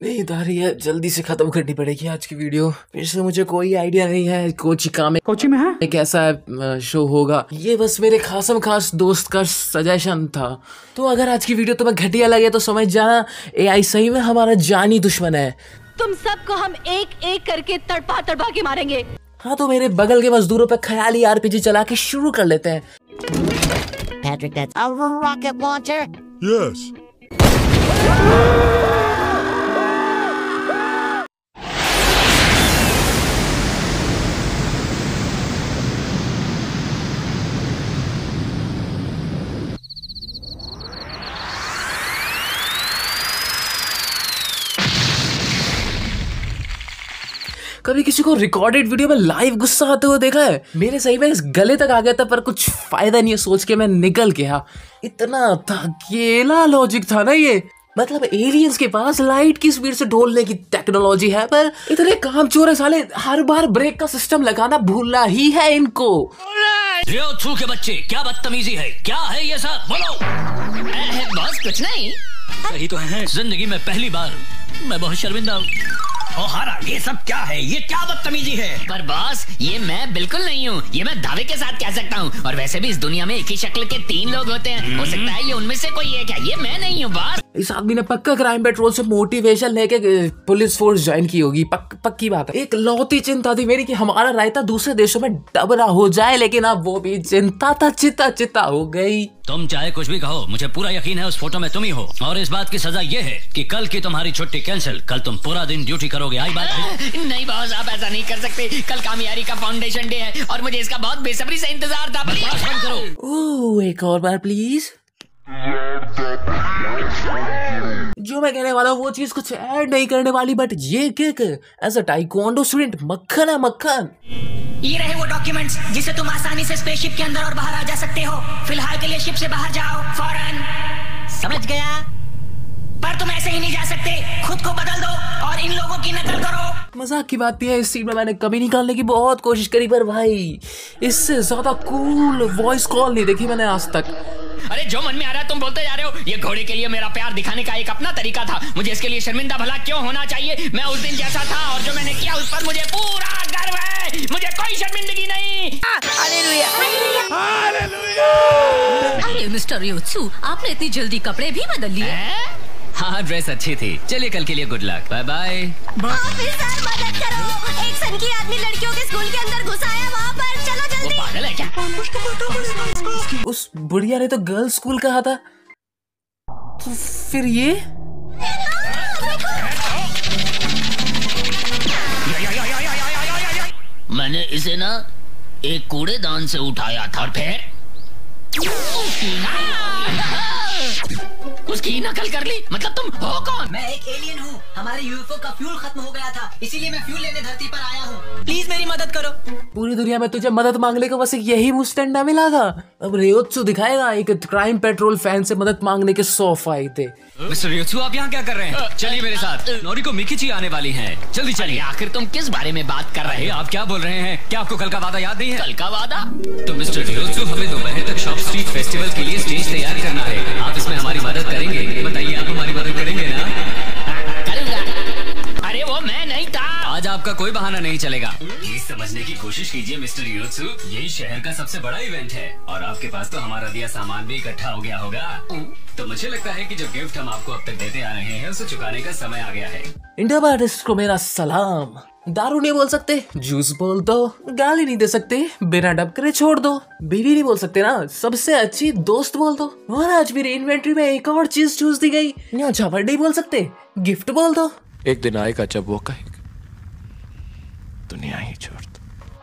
नींद आ रही है, जल्दी से खत्म करनी पड़ेगी आज की वीडियो। फिर से मुझे कोई आइडिया नहीं है कोची में है कैसा शो होगा। ये बस मेरे खासम खास दोस्त का सजेशन था। तो अगर आज की वीडियो तुम्हें घटिया लगे तो समझ जाना AI सही में हमारा जानी दुश्मन है। तुम सबको हम एक एक करके तड़पा तड़पा के मारेंगे। हाँ तो मेरे बगल के मजदूरों पे ख्याली RPG चला के शुरू कर लेते हैं। Patrick, that's a rocket launcher? Yes. कभी किसी को रिकॉर्डेड वीडियो में लाइव गुस्सा आते हुए देखा है? मेरे सही में इस गले तक आ गया था, पर कुछ फायदा नहीं है सोच के मैं निकल गया। इतना अकेला लॉजिक था ना ये। मतलब एलियंस के पास लाइट की स्पीड से ढोलने की टेक्नोलॉजी है, पर इतने कामचोर है साले, हर बार ब्रेक का सिस्टम लगाना भूलना ही है इनको। रियोत्सु के बच्चे, क्या बदतमीजी है, क्या है ये सब, बोलो। बस कुछ नहीं, सही तो है। जिंदगी में पहली बार मैं बहुत शर्मिंदा हूँ। ओहारा, ये सब क्या है, ये क्या बदतमीजी है? पर बॉस, ये मैं बिल्कुल नहीं हूँ, ये मैं दावे के साथ कह सकता हूँ। और वैसे भी इस दुनिया में एक ही शक्ल के 3 लोग होते हैं, हो सकता है ये उनमें से कोई एक है, ये मैं नहीं हूँ बॉस। इस आदमी ने पक्का क्राइम पेट्रोल से मोटिवेशन लेके पुलिस फोर्स ज्वाइन की होगी, पक्की बात है। एक लौती चिंता थी मेरी कि हमारा रायता दूसरे देशों में डबरा हो जाए, लेकिन अब वो भी चिंता था चिता हो गई। तुम चाहे कुछ भी कहो, मुझे पूरा यकीन है उस फोटो में तुम ही हो। और इस बात की सजा ये है कि कल की तुम्हारी छुट्टी कैंसिल, कल तुम पूरा दिन ड्यूटी करोगे। आई बात है? नहीं बॉस, आप ऐसा नहीं कर सकते। कल कामयाबी का फाउंडेशन डे है और मुझे इसका बहुत बेसब्री से इंतजार था। बंद करो। ओह, एक और बार प्लीज। जो मैं कहने वाला हूँ वो चीज कुछ ऐड नहीं करने वाली, बट ये kick as a taekwondo student मक्खन है मक्खन। ये रहे वो डॉक्यूमेंट्स जिससे तुम आसानी से स्पेसशिप के अंदर और बाहर आ जा सकते हो। फिलहाल के लिए शिप से बाहर जाओ फौरन। समझ गया? पर तुम ऐसे ही नहीं जा सकते, खुद को बदल दो और इन लोगों की नकल करो। मजाक की बात है, इस सीन में मैंने कभी निकालने की बहुत कोशिश करी, पर भाई इससे ज्यादा कूल वॉइस कॉल नहीं देखी मैंने आज तक। अरे जो मन में आ रहा है तुम बोलते जा रहे हो। ये घोड़े के लिए मेरा प्यार दिखाने का एक अपना तरीका था। मुझे इसके लिए शर्मिंदा भला क्यों होना चाहिए? मैं उस दिन जैसा था और जो मैंने किया उस पर मुझे पूरा गर्व है। मुझे कोई शर्मिंदगी नहीं। अरे मिस्टर रियोत्सु, आपने इतनी जल्दी कपड़े भी बदल लिए? हाँ, ड्रेस अच्छी थी। चलिए कल के लिए good luck, bye bye. Officer मदद करो, एक सनकी आदमी लड़कियों के स्कूल के अंदर घुसा है वहाँ पर, चलो जल्दी। वो पागल है क्या? उस बुढ़िया ने तो गर्ल्स स्कूल कहा था, तो फिर ये मैंने इसे ना एक कूड़ेदान से उठाया था और फिर उसकी नकल कर ली। मतलब तुम हो कौन? मैं एक एलियन हूँ। हमारे यूएफओ का फ्यूल खत्म हो गया था, इसीलिए मैं फ्यूल लेने धरती पर आया हूँ। प्लीज मेरी मदद करो। पूरी दुनिया में तुझे मदद मांगने को बस यही मुझ स्टैंड ना मिला था। अब रियोत्सु दिखाएगा एक क्राइम पेट्रोल फैन से मदद मांगने के 100 फायदे। मिस्टर रियोत्सु, आप यहाँ क्या कर रहे हैं? चलिए मेरे साथ, नोरिको मिकिची आने वाली हैं। जल्दी चलिए। आखिर तुम किस बारे में बात कर रहे हैं? आप क्या बोल रहे हैं? क्या आपको कल का वादा याद नहीं है? कल का वादा? तो मिस्टर रियोत्सु, हमें दोपहर तक शॉप स्ट्रीट फेस्टिवल के लिए स्टेज तैयार करना है। आप इसमें हमारी मदद करेंगे? बताइए, आप हमारी मदद करेंगे ना? करूंगा। अरे वो मैं नहीं था। आज आपका कोई बहाना नहीं चलेगा। प्लीज समझने की कोशिश कीजिए मिस्टर रियोत्सु, यही शहर का सबसे बड़ा इवेंट है और आपके पास तो हमारा दिया सामान भी इकट्ठा हो गया होगा। तो मुझे लगता है कि जो गिफ्ट हम आपको अब तक देते आ रहे हैं उसे चुकाने का समय आ गया है। इंडिया आर्टिस्ट को मेरा सलाम। दारू नहीं बोल सकते, जूस बोल दो। गाली नहीं दे सकते, बिना डब करे छोड़ दो। बीवी नहीं बोल सकते ना, सबसे अच्छी दोस्त बोल दो। और आज मेरी इन्वेंट्री में एक और चीज चूज दी गई। यहाँ झपट नहीं बोल सकते, गिफ्ट बोल दो। एक दिन आएगा जब वो कहेगा दुनिया ही छोड़ दो।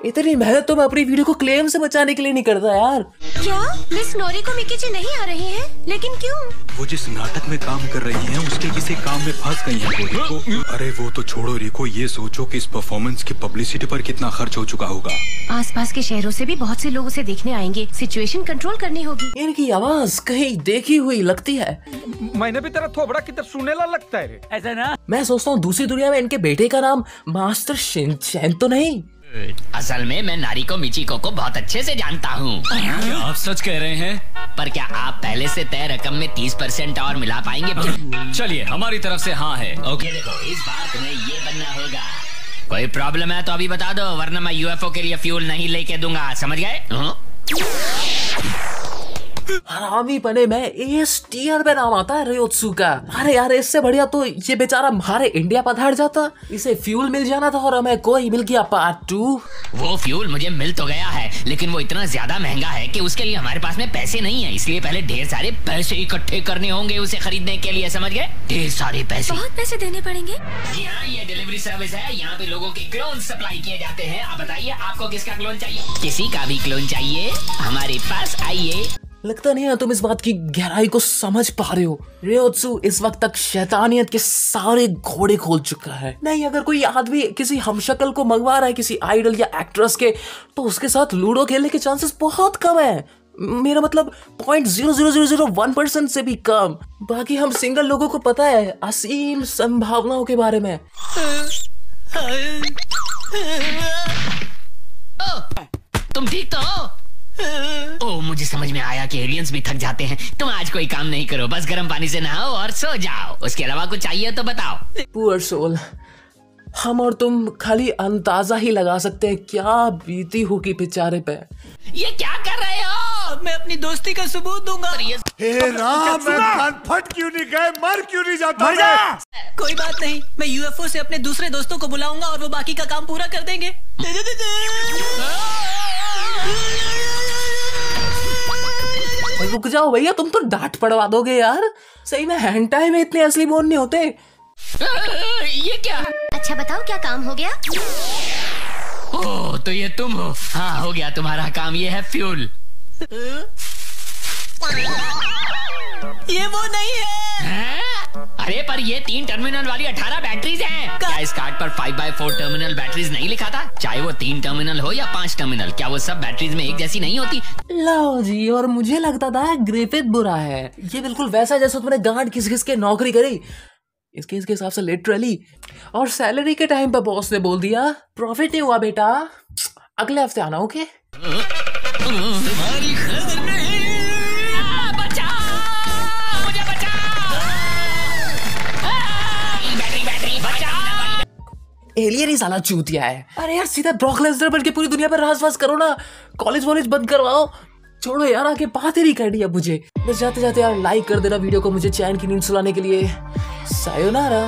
इतनी मेहनत तो मैं अपनी वीडियो को क्लेम से बचाने के लिए नहीं करता यार। क्या मिस नोरिको मिकिची नहीं आ रही हैं? लेकिन क्यों? वो जिस नाटक में काम कर रही हैं उसके किसी काम में फंस गई हैं रिको। अरे वो तो छोड़ो रिको, ये सोचो कि इस परफॉर्मेंस की पब्लिसिटी पर कितना खर्च हो चुका होगा। आसपास के शहरों से भी बहुत से लोग उसे देखने आएंगे, सिचुएशन कंट्रोल करनी होगी। इनकी आवाज कहीं देखी हुई लगती है। मैंने भी तेरा थोबड़ा किधर सुनेला लगता है। ऐसा ना? मैं सोचता हूँ दूसरी दुनिया में इनके बेटे का नाम मास्टर शिनचैन तो नहीं। असल में मैं नारिको मिचिको को बहुत अच्छे से जानता हूँ। क्या आप सच कह रहे हैं? पर क्या आप पहले से तय रकम में 30% और मिला पाएंगे? चलिए, हमारी तरफ से हाँ है। ओके, देखो इस बार तुम्हें ये बनना होगा। कोई प्रॉब्लम है तो अभी बता दो, वरना मैं यूएफओ के लिए फ्यूल नहीं लेके दूंगा, समझ गए? हरामी पने में एस टियर पे नाम आता है रियोत्सु का। अरे यार, इससे बढ़िया तो ये बेचारा हमारे इंडिया पधार जाता, इसे फ्यूल मिल जाना था और हमें कोई मिल गया पार्ट 2। वो फ्यूल मुझे मिल तो गया है, लेकिन वो इतना ज्यादा महंगा है कि उसके लिए हमारे पास में पैसे नहीं है, इसलिए पहले ढेर सारे पैसे इकट्ठे करने होंगे उसे खरीदने के लिए, समझ गए? ढेर सारे पैसे। बहुत पैसे देने पड़ेंगे। जी हाँ, ये डिलीवरी सर्विस है, यहाँ पे लोगों के क्लोन सप्लाई किए जाते हैं। आप बताइए, आपको किसका क्लोन चाहिए? किसी का भी क्लोन चाहिए, हमारे पास आइए। लगता नहीं है तुम इस बात की गहराई को समझ पा रहे हो। रियोत्सु इस वक्त तक शैतानियत के सारे घोड़े खोल चुका है। नहीं, अगर कोई आदमी किसी हमशक्ल को मंगवा रहा है किसी आइडल या एक्ट्रेस के, तो उसके साथ लूडो खेलने के चांसेस बहुत कम है। मेरा मतलब 0.00001% से भी कम। बाकी हम सिंगल लोगों को पता है असीम संभावनाओं के बारे में। तुम ठीक तो हो? ओह, मुझे समझ में आया कि एलियंस भी थक जाते हैं। तुम आज कोई काम नहीं करो, बस गर्म पानी से नहाओ और सो जाओ। उसके अलावा कुछ चाहिए तो बताओ। पुअर सोल, हम और तुम खाली अंदाजा ही लगा सकते हैं क्या बीती होगी बेचारे पे। ये क्या कर रहे हो? मैं अपनी दोस्ती का सबूत दूंगा। हे राम, मैं कान फट क्यों नहीं गए, मर क्यों नहीं जाता मैं? कोई बात नहीं, मैं यूएफओ से अपने दूसरे दोस्तों को बुलाऊंगा और वो बाकी का काम पूरा कर देंगे। रुक जाओ भैया, तुम तो डांट पड़वा दोगे यार। सही में हेंटाई में इतने असली बोन नहीं होते। ये क्या? अच्छा बताओ, क्या काम हो गया? ओह, तो ये तुम हो? हाँ, हो गया तुम्हारा काम। ये है फ्यूल। ये वो नहीं है। अरे पर ये 3 टर्मिनल वाली 18 बैटरीज हैं। क्या इस कार्ड पर 5x4 टर्मिनल बैटरीज नहीं लिखा था? चाहे वो 3 टर्मिनल हो या 5 टर्मिनल, क्या वो सब बैटरीज में एक जैसी नहीं होती? लो जी, और मुझे लगता था ग्रिफिथ बुरा है। ये बिल्कुल वैसा जैसा तुमने गांड घिस घिस के नौकरी करी, इसके हिसाब से लिटरली। और सैलरी के टाइम पर बॉस ने बोल दिया प्रॉफिट नहीं हुआ बेटा, अगले हफ्ते आना। ओके, तुम्हारी खबर नहीं। मुझे बचा। बैटरी बचा। एलियन ही साला चूतिया है। अरे यार, सीधा ब्रॉक लेसनर बन के पूरी दुनिया पर राज करो ना, कॉलेज वॉलेज बंद करवाओ। छोड़ो यार, आगे बात ही नहीं करनी है मुझे। बस जाते जाते यार लाइक कर देना वीडियो को मुझे चैन की नींद सुलाने के लिए। सायोनारा।